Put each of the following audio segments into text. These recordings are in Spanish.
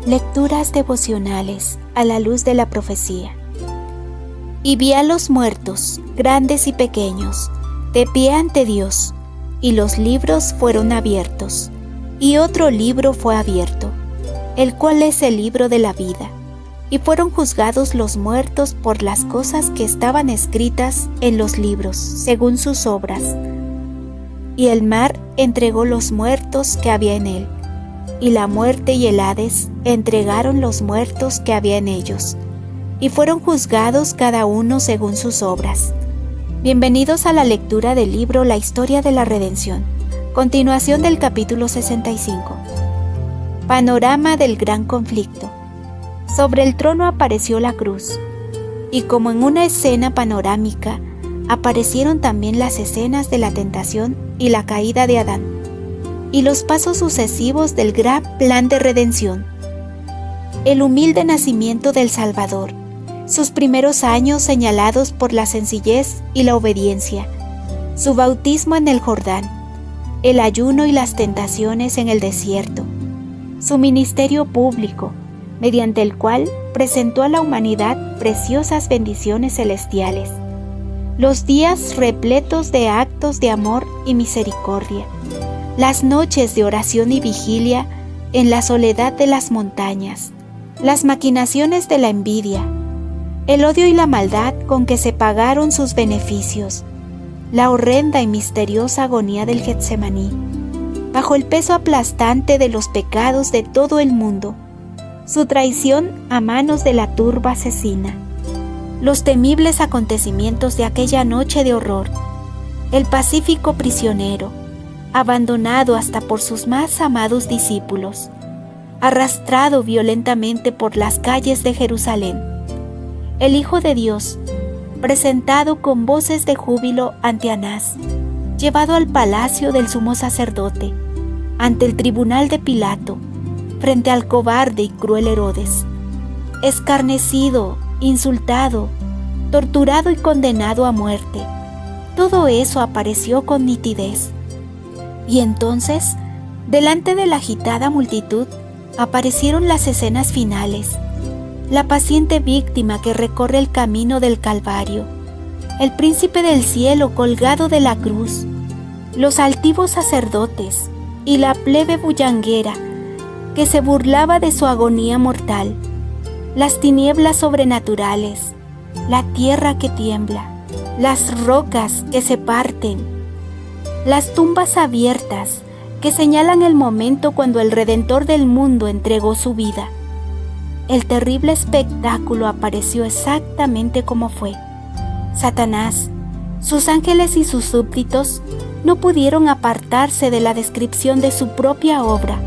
Lecturas devocionales a la luz de la profecía. Y vi a los muertos, grandes y pequeños, de pie ante Dios, y los libros fueron abiertos. Y otro libro fue abierto, el cual es el libro de la vida. Y fueron juzgados los muertos por las cosas que estaban escritas en los libros, según sus obras. Y el mar entregó los muertos que había en él, y la muerte y el Hades entregaron los muertos que había en ellos, y fueron juzgados cada uno según sus obras. Bienvenidos a la lectura del libro La Historia de la Redención, continuación del capítulo 65. Panorama del gran conflicto. Sobre el trono apareció la cruz, y como en una escena panorámica, aparecieron también las escenas de la tentación y la caída de Adán, y los pasos sucesivos del gran plan de redención. El humilde nacimiento del Salvador, sus primeros años señalados por la sencillez y la obediencia, su bautismo en el Jordán, el ayuno y las tentaciones en el desierto, su ministerio público, mediante el cual presentó a la humanidad preciosas bendiciones celestiales, los días repletos de actos de amor y misericordia, las noches de oración y vigilia en la soledad de las montañas, las maquinaciones de la envidia, el odio y la maldad con que se pagaron sus beneficios, la horrenda y misteriosa agonía del Getsemaní, bajo el peso aplastante de los pecados de todo el mundo, su traición a manos de la turba asesina, los temibles acontecimientos de aquella noche de horror, el pacífico prisionero, abandonado hasta por sus más amados discípulos, arrastrado violentamente por las calles de Jerusalén, el Hijo de Dios, presentado con voces de júbilo ante Anás, llevado al palacio del sumo sacerdote, ante el tribunal de Pilato, frente al cobarde y cruel Herodes, escarnecido, insultado, torturado y condenado a muerte. Todo eso apareció con nitidez. Y entonces, delante de la agitada multitud, aparecieron las escenas finales, la paciente víctima que recorre el camino del Calvario, el príncipe del cielo colgado de la cruz, los altivos sacerdotes y la plebe bullanguera que se burlaba de su agonía mortal, las tinieblas sobrenaturales, la tierra que tiembla, las rocas que se parten, las tumbas abiertas que señalan el momento cuando el Redentor del mundo entregó su vida. El terrible espectáculo apareció exactamente como fue. Satanás, sus ángeles y sus súbditos no pudieron apartarse de la descripción de su propia obra.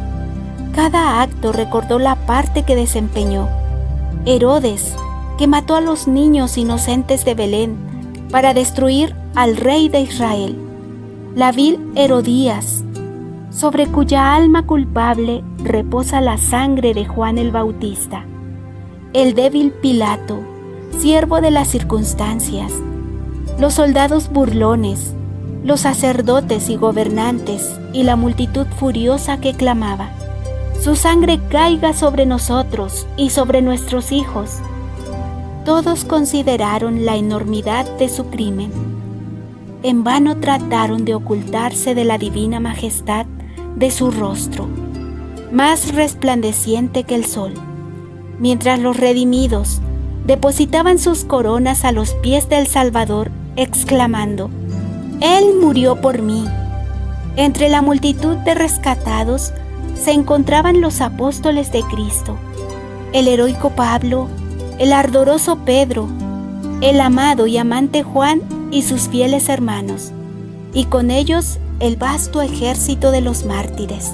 Cada acto recordó la parte que desempeñó. Herodes, que mató a los niños inocentes de Belén para destruir al rey de Israel. La vil Herodías, sobre cuya alma culpable reposa la sangre de Juan el Bautista. El débil Pilato, siervo de las circunstancias. Los soldados burlones, los sacerdotes y gobernantes y la multitud furiosa que clamaba: «Su sangre caiga sobre nosotros y sobre nuestros hijos». Todos consideraron la enormidad de su crimen. En vano trataron de ocultarse de la divina majestad de su rostro, más resplandeciente que el sol, mientras los redimidos depositaban sus coronas a los pies del Salvador, exclamando: «Él murió por mí». Entre la multitud de rescatados se encontraban los apóstoles de Cristo, el heroico Pablo, el ardoroso Pedro, el amado y amante Juan y sus fieles hermanos, y con ellos el vasto ejército de los mártires,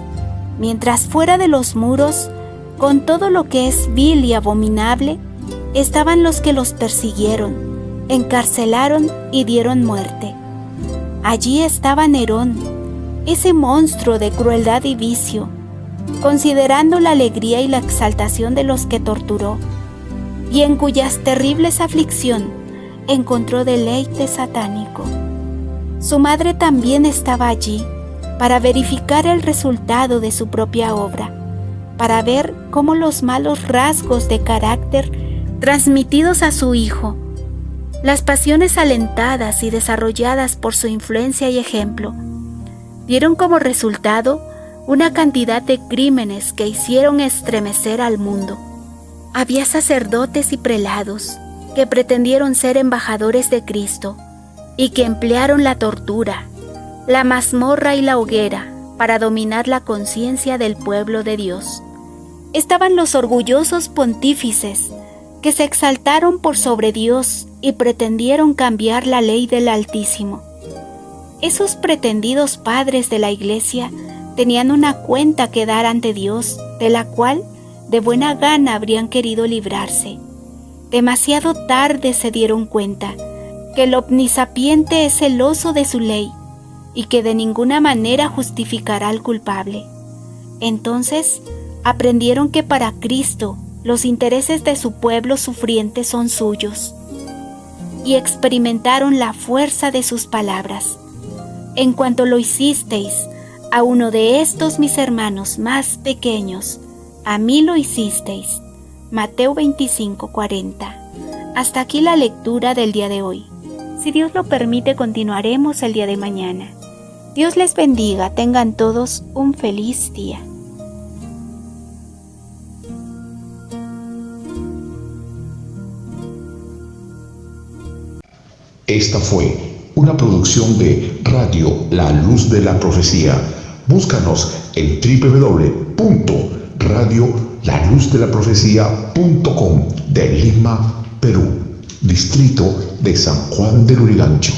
mientras fuera de los muros, con todo lo que es vil y abominable, estaban los que los persiguieron, encarcelaron y dieron muerte. Allí estaba Nerón, ese monstruo de crueldad y vicio, considerando la alegría y la exaltación de los que torturó, y en cuyas terribles aflicción encontró deleite satánico. Su madre también estaba allí para verificar el resultado de su propia obra, para ver cómo los malos rasgos de carácter transmitidos a su hijo, las pasiones alentadas y desarrolladas por su influencia y ejemplo, dieron como resultado una cantidad de crímenes que hicieron estremecer al mundo. Había sacerdotes y prelados que pretendieron ser embajadores de Cristo y que emplearon la tortura, la mazmorra y la hoguera para dominar la conciencia del pueblo de Dios. Estaban los orgullosos pontífices que se exaltaron por sobre Dios y pretendieron cambiar la ley del Altísimo. Esos pretendidos padres de la Iglesia tenían una cuenta que dar ante Dios, de la cual de buena gana habrían querido librarse. Demasiado tarde se dieron cuenta que el omnisapiente es celoso de su ley y que de ninguna manera justificará al culpable. Entonces aprendieron que para Cristo los intereses de su pueblo sufriente son suyos, y experimentaron la fuerza de sus palabras. En cuanto lo hicisteis a uno de estos mis hermanos más pequeños, a mí lo hicisteis. Mateo 25:40. Hasta aquí la lectura del día de hoy. Si Dios lo permite, continuaremos el día de mañana. Dios les bendiga, tengan todos un feliz día. Esta fue una producción de Radio La Luz de la Profecía. Búscanos en www.radiolaluz-de-la-profecía.com de Lima, Perú, distrito de San Juan del Lurigancho.